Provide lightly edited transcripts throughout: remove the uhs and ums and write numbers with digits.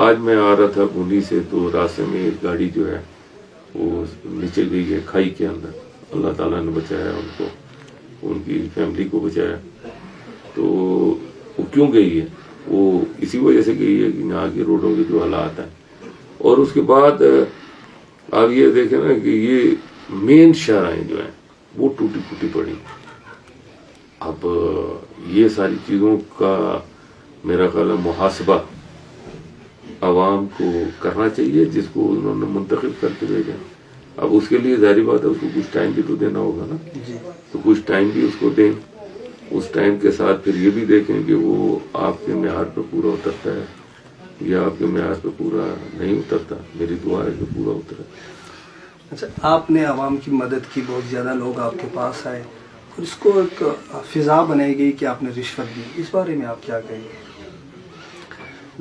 آج میں آ رہا تھا بونی سے تو راستے میں ایک گاڑی جو ہے وہ نیچے گئی ہے کھائی کے اندر. اللہ تعالیٰ نے بچایا ان کو, ان کی فیملی کو بچایا. تو وہ کیوں گئی ہے؟ وہ اسی وجہ سے گئی ہے کہ یہاں کی روڈوں کے جو حالات ہیں. اور اس کے بعد آپ یہ دیکھیں نا کہ یہ مین شاہراہیں جو ہیں وہ ٹوٹی پھوٹی پڑی. اب یہ ساری چیزوں کا میرا خیال ہے محاسبہ عوام کو کرنا چاہیے, جس کو انہوں نے منتخب کر کے بھیجا. اب اس کے لیے ظاہری بات ہے اس کو کچھ ٹائم بھی تو دینا ہوگا نا, تو کچھ ٹائم بھی اس کو دیں. اس ٹائم کے ساتھ پھر یہ بھی دیکھیں کہ وہ آپ کے معیار پہ پورا اترتا ہے یا آپ کے معیار پہ پورا نہیں اترتا. میری دعا ہے کہ پورا اترے. اچھا, آپ نے عوام کی مدد کی, بہت زیادہ لوگ آپ کے پاس آئے اور اس کو ایک فضا بنائی گئی کہ آپ نے رشوت دی, اس بارے میں آپ کیا کہیں گے؟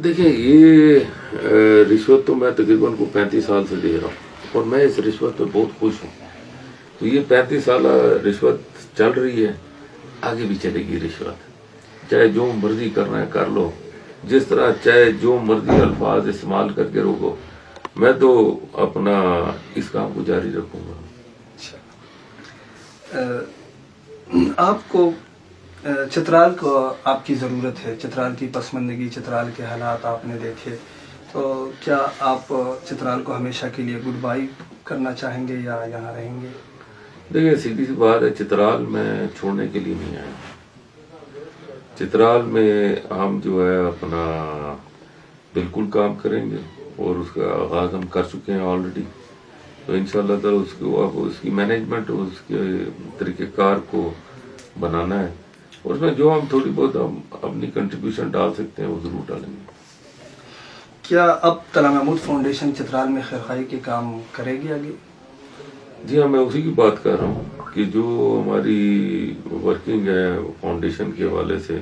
دیکھیں, یہ رشوت تو میں تقریباً کو 35 سال سے دے رہا ہوں اور میں اس رشوت پہ بہت خوش ہوں. تو یہ 35 سالہ رشوت چل رہی ہے, آگے بھی چلے گی رشوت. چاہے جو مرضی کرنا ہے کر لو, جس طرح چاہے جو مرضی الفاظ استعمال کر کے روکو, میں تو اپنا اس کام کو جاری رکھوں گا. آپ کو چترال کو آپ کی ضرورت ہے, چترال کی پسماندگی, چترال کے حالات آپ نے دیکھے, تو کیا آپ چترال کو ہمیشہ کے لیے گڈ بائی کرنا چاہیں گے یا یہاں رہیں گے؟ دیکھیں, سیدھی سی بات ہے, چترال میں چھوڑنے کے لیے نہیں آیا. چترال میں ہم جو ہے اپنا بالکل کام کریں گے اور اس کا آغاز ہم کر چکے ہیں آلریڈی. تو انشاءاللہ تعالی اس کو اب اس کی مینجمنٹ, اس کے طریقہ کار کو بنانا ہے, اور اس میں جو ہم تھوڑی بہت ہم اپنی کنٹریبیوشن ڈال سکتے ہیں وہ ضرور ڈالیں گے. کیا اب طلعہ محمود فاؤنڈیشن چترال میں خیرخواہی کے کام کرے گی آگے؟ جی ہاں, میں اسی کی بات کر رہا ہوں کہ جو ہماری ورکنگ ہے فاؤنڈیشن کے حوالے سے,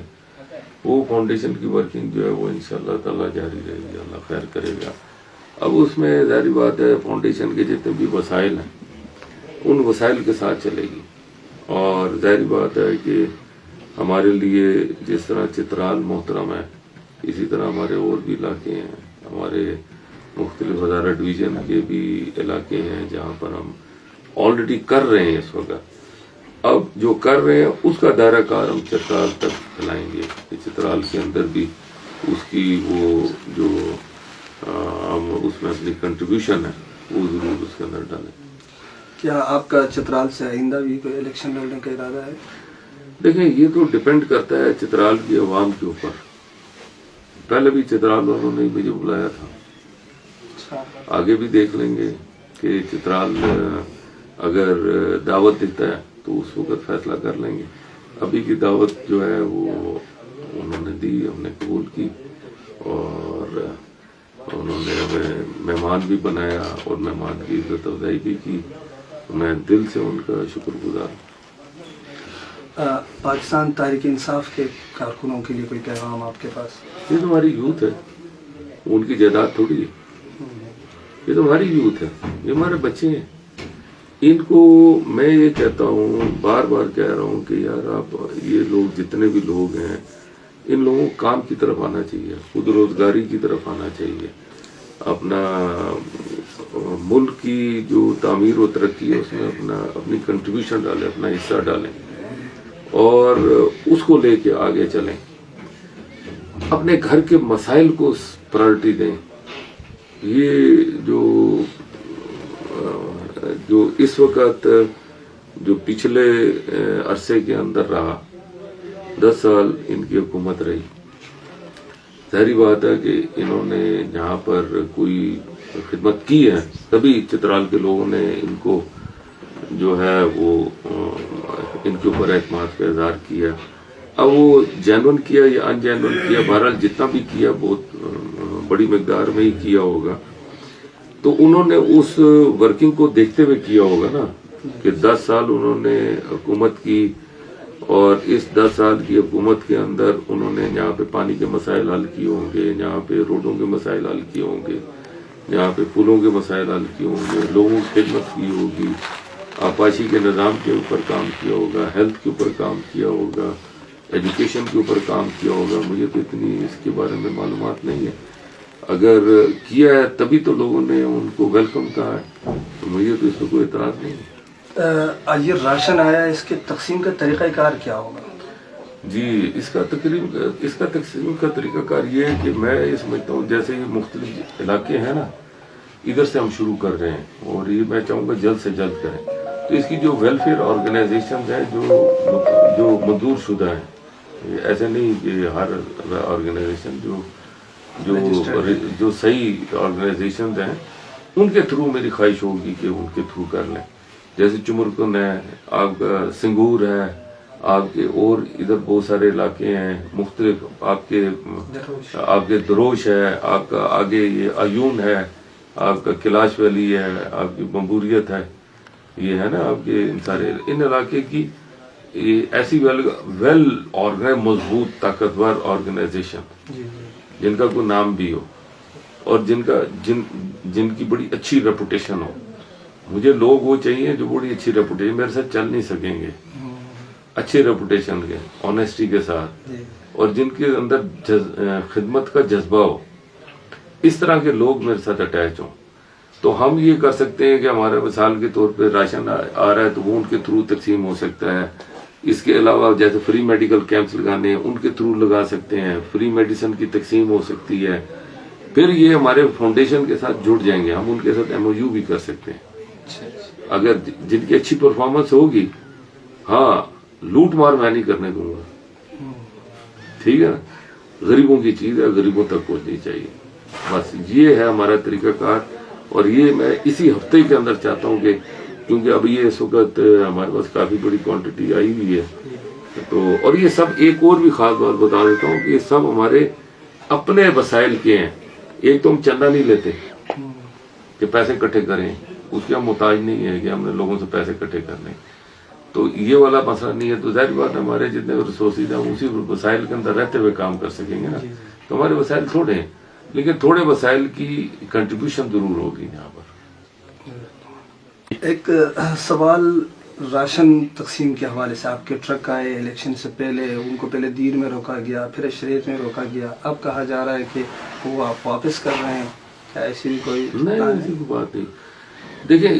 وہ فاؤنڈیشن کی ورکنگ جو ہے وہ انشاءاللہ تعالی جاری رہے گی, اللہ خیر کرے گا. اب اس میں ظاہری بات ہے فاؤنڈیشن کے جتنے بھی وسائل ہیں ان وسائل کے ساتھ چلے گی. اور ظاہری بات ہے کہ ہمارے لیے جس طرح چترال محترم ہے, اسی طرح ہمارے اور بھی علاقے ہیں, ہمارے مختلف ہزارہ ڈویژن کے بھی علاقے ہیں جہاں پر ہم آلریڈی کر رہے ہیں اس وقت. اب جو کر رہے ہیں اس کا دائرہ کار ہم چترال تک پھیلائیں گے, کہ چترال کے اندر بھی اس کی وہ جو ہم اس میں اپنی کنٹریبیوشن ہے وہ ضرور اس کے اندر ڈالیں. کیا آپ کا چترال سے آئندہ بھی کوئی الیکشن لڑنے کا ارادہ ہے؟ دیکھیں, یہ تو ڈیپینڈ کرتا ہے چترال کی عوام کے اوپر. پہلے بھی چترال والوں نے مجھے بلایا تھا, آگے بھی دیکھ لیں گے کہ چترال اگر دعوت دیتا ہے تو اس وقت فیصلہ کر لیں گے. ابھی کی دعوت جو ہے وہ انہوں نے دی, ہم نے قبول کی, اور انہوں نے ہمیں مہمان بھی بنایا اور مہمان کی عزت افزائی بھی کی. میں دل سے ان کا شکر گزار ہوں. پاکستان تحریک انصاف کے کارکنوں کے لیے کوئی پیغام آپ کے پاس؟ یہ تو ہماری یوتھ ہے, ان کی جائیداد تھوڑی ہے, یہ تو ہماری یوتھ ہے, یہ ہمارے بچے ہیں. ان کو میں یہ کہتا ہوں, بار بار کہہ رہا ہوں کہ یار آپ یہ لوگ جتنے بھی لوگ ہیں ان لوگوں کو کام کی طرف آنا چاہیے, خود روزگاری کی طرف آنا چاہیے. اپنا ملک کی جو تعمیر و ترقی ہے اس میں اپنی کنٹریبیوشن ڈالیں, اپنا حصہ ڈالیں اور اس کو لے کے آگے چلیں. اپنے گھر کے مسائل کو پرائرٹی دیں. یہ جو اس وقت جو پچھلے عرصے کے اندر رہا, 10 سال ان کی حکومت رہی, ظاہری بات ہے کہ انہوں نے جہاں پر کوئی خدمت کی ہے تبھی چترال کے لوگوں نے ان کو جو ہے وہ ان کے اوپر اعتماد کا اظہار کیا. اب وہ جینون کیا یا ان جینون کیا, بہرحال جتنا بھی کیا بہت بڑی مقدار میں ہی کیا ہوگا. تو انہوں نے اس ورکنگ کو دیکھتے ہوئے کیا ہوگا نا کہ 10 سال انہوں نے حکومت کی, اور اس 10 سال کی حکومت کے اندر انہوں نے یہاں پہ پانی کے مسائل حل کیے ہوں گے, یہاں پہ روڈوں کے مسائل حل کیے ہوں گے, یہاں پہ پلوں کے مسائل حل کیے ہوں گے, لوگوں کی خدمت کی ہوگی, آبپاشی کے نظام کے اوپر کام کیا ہوگا, ہیلتھ کے اوپر کام کیا ہوگا, ایجوکیشن کے اوپر کام کیا ہوگا. مجھے تو اتنی اس کے بارے میں معلومات نہیں ہے, اگر کیا ہے تبھی تو لوگوں نے ان کو ویلکم کہا ہے، تو مجھے تو اس میں کوئی اعتراض نہیں ہے۔ یہ راشن آیا، اس کے تقسیم کا طریقہ کار کیا ہوگا؟ جی، اس کا تقسیم کا طریقہ کار یہ ہے کہ میں یہ سمجھتا ہوں جیسے یہ مختلف علاقے ہیں نا، ادھر سے ہم شروع کر رہے ہیں اور یہ میں چاہوں گا جلد سے جلد کریں، تو اس کی جو ویلفیئر آرگنائزیشن ہیں جو منظور شدہ ہیں، ایسے نہیں کہ ہر آرگنائزیشن جو صحیح آرگنائزیشن ہیں ان کے تھرو میری خواہش ہوگی کہ ان کے تھرو کر لیں، جیسے چمرکن ہے، آپ کا سنگور ہے، آپ کے اور ادھر بہت سارے علاقے ہیں مختلف، آپ کے دروش ہے، آپ کا آگے یہ عیون ہے، آپ کا کلاش ویلی ہے، آپ کی بمبوریت ہے، یہ ہے نا آپ کے سارے ان علاقے کی ایسی ویل آرگنائز مضبوط طاقتور آرگنائزیشن جن کا کوئی نام بھی ہو اور جن کی بڑی اچھی ریپوٹیشن ہو۔ مجھے لوگ وہ چاہیے جو بڑی اچھی ریپوٹیشن، میرے ساتھ چل نہیں سکیں گے، اچھے ریپوٹیشن کے، آنیسٹی کے ساتھ، اور جن کے اندر خدمت کا جذبہ ہو، اس طرح کے لوگ میرے ساتھ اٹیچ ہوں۔ تو ہم یہ کر سکتے ہیں کہ ہمارے مثال کے طور پہ راشن آ رہا ہے تو وہ ان کے تھرو تقسیم ہو سکتا ہے، اس کے علاوہ جیسے فری میڈیکل کیمپس لگانے ہیں ان کے تھرو لگا سکتے ہیں، فری میڈیسن کی تقسیم ہو سکتی ہے، پھر یہ ہمارے فاؤنڈیشن کے ساتھ جڑ جائیں گے، ہم ان کے ساتھ MOU بھی کر سکتے ہیں اگر جن کی اچھی پرفارمنس ہوگی۔ ہاں، لوٹ مار میں نہیں کرنے دوں گا، ٹھیک ہے نا، غریبوں کی چیز ہے، غریبوں تک پہنچنی چاہیے، بس یہ ہے ہمارا طریقہ کار۔ اور یہ میں اسی ہفتے کے اندر چاہتا ہوں کہ کیونکہ اب یہ اس وقت ہمارے پاس کافی بڑی کوانٹٹی آئی ہوئی ہے، تو اور یہ سب ایک اور بھی خاص بات بتا دیتا ہوں کہ یہ سب ہمارے اپنے وسائل کے ہیں، ایک تو ہم چندہ نہیں لیتے کہ پیسے اکٹھے کریں، اس کے ہم محتاج نہیں ہے کہ ہم نے لوگوں سے پیسے اکٹھے کرنے، تو یہ والا مسئلہ نہیں ہے۔ تو ظاہر بات ہمارے جتنے ریسورسز ہیں اسی وسائل کے اندر رہتے ہوئے کام کر سکیں گے نا، تو ہمارے وسائل تھوڑے ہیں لیکن تھوڑے وسائل کی کنٹریبیوشن ضرور ہوگی یہاں پر۔ ایک سوال راشن تقسیم کے حوالے سے، آپ کے ٹرک آئے الیکشن سے پہلے، ان کو پہلے دیر میں روکا گیا، پھر اشریت میں روکا گیا، اب کہا جا رہا ہے کہ وہ آپ واپس کر رہے ہیں، کیا ایسی بھی کوئی؟ نہیں، ایسی کوئی بات نہیں۔ دیکھیں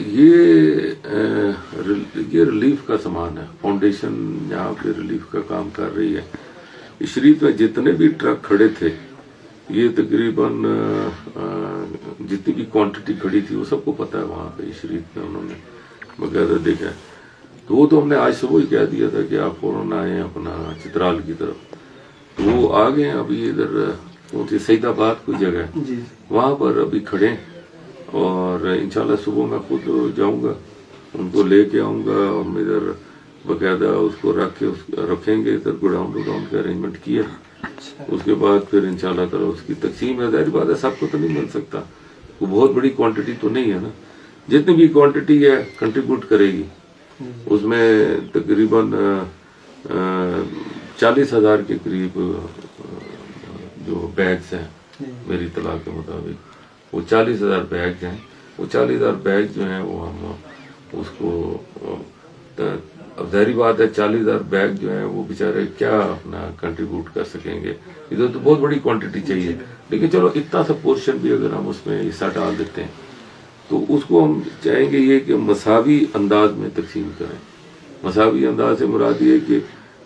یہ ریلیف کا سامان ہے، فاؤنڈیشن یہاں پہ ریلیف کا کام کر رہی ہے۔ اشریت میں جتنے بھی ٹرک کھڑے تھے، یہ تقریباً جتنی بھی کوانٹٹی کھڑی تھی وہ سب کو پتا ہے، وہاں پہ اشریت میں انہوں نے باقاعدہ دیکھا ہے، تو وہ تو ہم نے آج صبح ہی کہہ دیا تھا کہ آپ فوراً آئیں اپنا چترال کی طرف، تو وہ آ گئے ہیں۔ ابھی ادھر سعید آباد کوئی جگہ ہے وہاں پر ابھی کھڑے ہیں، اور انشاءاللہ صبح میں خود جاؤں گا، ان کو لے کے آؤں گا، ہم ادھر باقاعدہ اس کو رکھیں گے، ادھر گوڈاؤن کا ارینجمنٹ کیا، اس کے بعد پھر انشاءاللہ تعالی اس کی تقسیم ہے۔ ظاہر بات ہے سب کو تو نہیں مل سکتا، وہ بہت بڑی کوانٹٹی تو نہیں ہے نا، جتنی بھی کوانٹٹی ہے کنٹریبیوٹ کرے گی، اس میں تقریباً 40,000 کے قریب جو بیگز ہیں میری اطلاع کے مطابق، وہ 40,000 بیگ ہیں، وہ 40,000 بیگ جو ہیں وہ ہم اس کو، اب ظاہری بات ہے 40,000 بیگ جو ہیں وہ بیچارے کیا اپنا کنٹریبیوٹ کر سکیں گے، ادھر تو بہت بڑی کوانٹٹی چاہیے، لیکن چلو اتنا سا پورشن بھی اگر ہم اس میں حصہ ڈال دیتے ہیں تو اس کو ہم چاہیں گے یہ کہ مساوی انداز میں تقسیم کریں۔ مساوی انداز سے مراد یہ کہ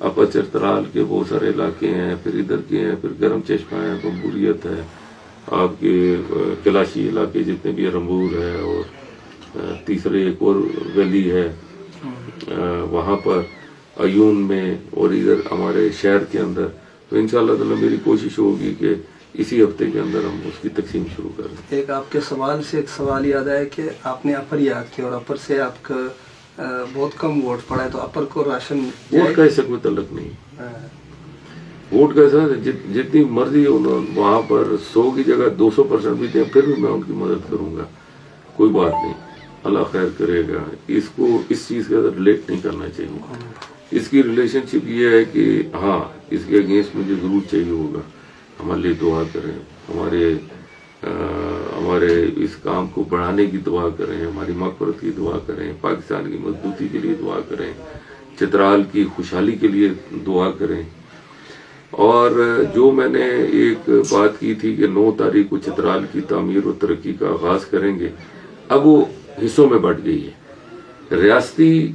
اپر چترال کے بہت سارے علاقے ہیں، پھر ادھر کے ہیں، پھر گرم چشمہ ہے، بمبوریت ہے، آپ کے کلاشی علاقے جتنے بھی، رمبور ہے، اور تیسرے ایک اور ویلی ہے وہاں پر عیون میں، اور ادھر ہمارے شہر کے اندر، تو انشاءاللہ تعالی میری کوشش ہوگی کہ اسی ہفتے کے اندر ہم اس کی تقسیم شروع کریں۔ ایک آپ کے سوال سے ایک سوال یاد آیا کہ آپ نے اپر یاد کیا اور اپر سے آپ کا بہت کم ووٹ پڑا ہے، تو اپر کو راشن ووٹ کا اس سے کوئی تعلق نہیں، ووٹ کا جتنی مرضی وہاں پر 100 کی جگہ 200% بھی دیں، پھر بھی میں ان کی مدد کروں گا، کوئی بات نہیں، اللہ خیر کرے گا۔ اس کو اس چیز کے اندر ریلیٹ نہیں کرنا چاہیے، اس کی ریلیشن شپ یہ ہے کہ ہاں اس کے اگینسٹ مجھے ضرور چاہیے ہوگا، ہمارے لیے دعا کریں، ہمارے اس کام کو بڑھانے کی دعا کریں، ہماری مغفرت کی دعا کریں، پاکستان کی مضبوطی کے لیے دعا کریں، چترال کی خوشحالی کے لیے دعا کریں، اور جو میں نے ایک بات کی تھی کہ 9 تاریخ کو چترال کی تعمیر و ترقی کا آغاز کریں گے، اب وہ حصوں میں بٹ گئی ہے۔ ریاستی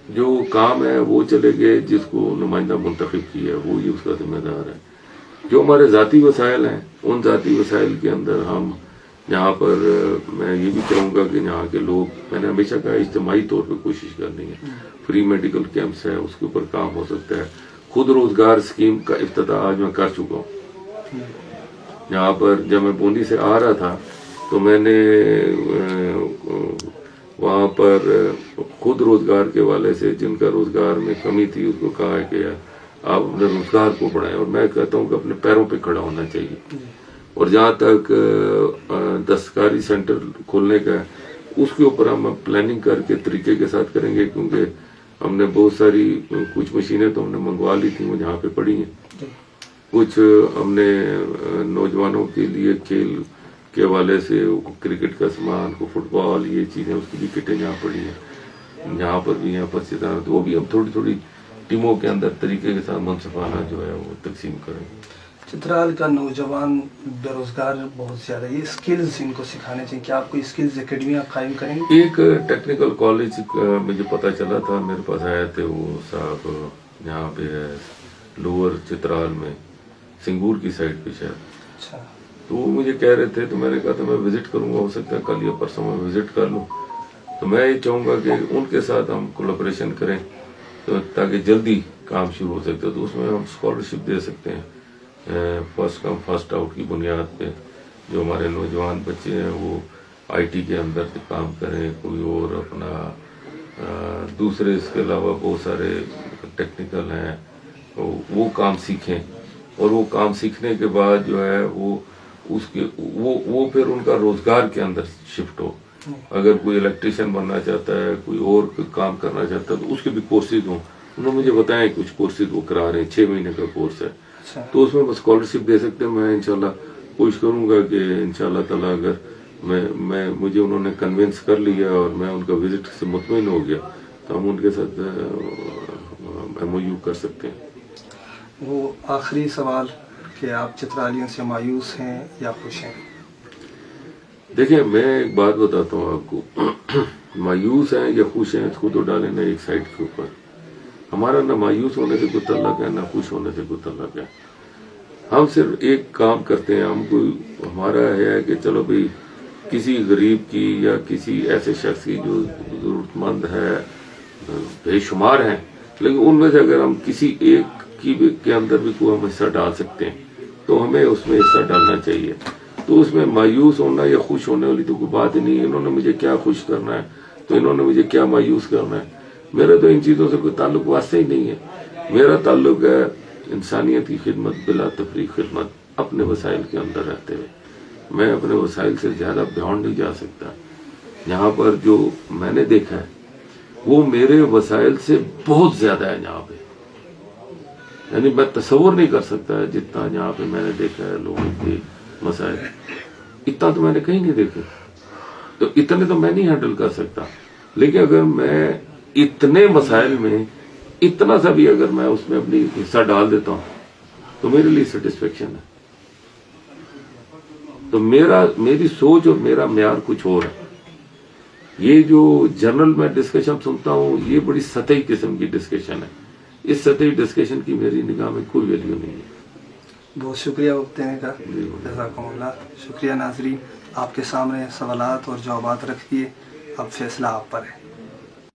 جو کام ہے وہ چلے گئے، جس کو نمائندہ منتخب کیا ہے وہی اس کا ذمہ دار ہے۔ جو ہمارے ذاتی وسائل ہیں، ان ذاتی وسائل کے اندر ہم یہاں پر میں یہ بھی چاہوں گا کہ یہاں کے لوگ، میں نے ہمیشہ کہا اجتماعی طور پہ کوشش کرنی ہے۔ فری میڈیکل کیمپس ہے، اس کے اوپر کام ہو سکتا ہے۔ خود روزگار اسکیم کا افتتاح آج میں کر چکا ہوں۔ یہاں پر جب میں بوندی سے آ رہا تھا تو میں نے وہاں پر خود روزگار کے والے سے، جن کا روزگار میں کمی تھی، اس کو کہا ہے کہ آپ اپنے روزگار کو بڑھائیں، اور میں کہتا ہوں کہ اپنے پیروں پہ کھڑا ہونا چاہیے۔ اور جہاں تک دستکاری سینٹر کھولنے کا ہے، اس کے اوپر ہم پلاننگ کر کے طریقے کے ساتھ کریں گے، کیونکہ ہم نے بہت ساری کچھ مشینیں تو ہم نے منگوا لی تھی، وہ یہاں پہ پڑی ہیں۔ کچھ ہم نے نوجوانوں کے لیے کھیل کے حوالے سے کرکٹ کا سامان، کو فٹ بال، یہ چیزیں، اس کی بھی کٹیں یہاں پڑی ہیں، یہاں پر بھی ہیں پسندہ، تو وہ بھی ہم تھوڑی تھوڑی ٹیموں کے اندر طریقے کے ساتھ منصفانہ جو ہے وہ تقسیم کریں۔ چترال کا نوجوان بے روزگار بہت زیادہ ہے، یہ اسکلز ان کو سکھانے چاہیے، کیا آپ کوئی اسکلز اکیڈمیاں قائم کریں گے؟ ایک ٹیکنیکل کالج مجھے پتہ چلا تھا، میرے پاس آیا تھے وہ صاحب، یہاں پہ ہے لوور چترال میں، سنگور کی سائڈ پہ شاید۔ اچھا، تو وہ مجھے کہہ رہے تھے، تو میں نے کہا تھا میں وزٹ کروں گا، ہو سکتا ہے کل یا پرسوں میں وزٹ کر لوں۔ تو میں یہ چاہوں گا کہ ان کے ساتھ ہم کولیبریشن کریں تاکہ جلدی کام شروع ہو سکتا ہے۔ تو اس میں ہم اسکالرشپ دے سکتے ہیں فرسٹ کم فرسٹ آؤٹ کی بنیاد پہ، جو ہمارے نوجوان بچے ہیں وہ آئی ٹی کے اندر کام کریں، کوئی اور اپنا دوسرے اس کے علاوہ بہت سارے ٹیکنیکل ہیں وہ کام سیکھیں، اور وہ کام سیکھنے کے بعد جو ہے وہ پھر ان کا روزگار کے اندر شفٹ ہو۔ اگر کوئی الیکٹریشین بننا چاہتا ہے، کوئی اور کام کرنا چاہتا ہے، تو اس کے بھی کورسز ہوں۔ انہوں نے مجھے بتایا کچھ کورسز وہ کرا رہے ہیں، 6 مہینے کا کورس ہے، تو اس میں اسکالرشپ دے سکتے ہیں۔ میں انشاءاللہ کوشش کروں گا کہ انشاءاللہ تعالیٰ اگر مجھے انہوں نے کنونس کر لیا اور میں ان کا وزٹ سے مطمئن ہو گیا تو ہم ان کے ساتھ MOU کر سکتے ہیں۔ وہ آخری سوال کہ آپ چترالیوں سے مایوس ہیں یا خوش ہیں؟ دیکھیں، میں ایک بات بتاتا ہوں آپ کو، مایوس ہیں یا خوش ہیں اس کو تو ڈالیں نا ایک سائڈ کے اوپر۔ ہمارا نہ مایوس ہونے سے کوئی تعلق ہے، نہ خوش ہونے سے کوئی تعلق ہے۔ ہم صرف ایک کام کرتے ہیں، ہمارا ہے کہ چلو بھئی کسی غریب کی یا کسی ایسے شخص کی جو ضرورت مند ہے، بے شمار ہیں، لیکن ان میں سے اگر ہم کسی ایک کے اندر بھی کوئی ہم حصہ ڈال سکتے ہیں تو ہمیں اس میں حصہ ڈالنا چاہیے۔ تو اس میں مایوس ہونا یا خوش ہونے والی تو کوئی بات ہی نہیں ہے۔ انہوں نے مجھے کیا خوش کرنا ہے تو انہوں نے مجھے کیا مایوس کرنا ہے، میرا تو ان چیزوں سے کوئی تعلق واسطہ ہی نہیں ہے۔ میرا تعلق ہے انسانیت کی خدمت، بلا تفریق خدمت، اپنے وسائل کے اندر رہتے ہوئے۔ میں اپنے وسائل سے زیادہ بیونڈ نہیں جا سکتا۔ یہاں پر جو میں نے دیکھا ہے وہ میرے وسائل سے بہت زیادہ ہے یہاں پہ، یعنی میں تصور نہیں کر سکتا جتنا یہاں پہ میں نے دیکھا ہے لوگوں کے مسائل، اتنا تو میں نے کہیں نہیں دیکھا۔ تو اتنے تو میں نہیں ہینڈل کر سکتا، لیکن اگر میں اتنے مسائل میں اتنا سا بھی اگر میں اس میں اپنی حصہ ڈال دیتا ہوں تو میرے لیے سیٹسفیکشن ہے۔ تو میری سوچ اور میرا معیار کچھ اور ہے۔ یہ جو جنرل میں ڈسکشن سنتا ہوں یہ بڑی سطحی قسم کی ڈسکشن ہے، اس سطحی ڈسکشن کی میری نگاہ میں کوئی ویلیو نہیں ہے۔ بہت شکریہ وقت دینے کا، جزاکم اللہ۔ شکریہ ناظرین، آپ کے سامنے سوالات اور جوابات رکھ دیے، اب فیصلہ آپ پر ہے۔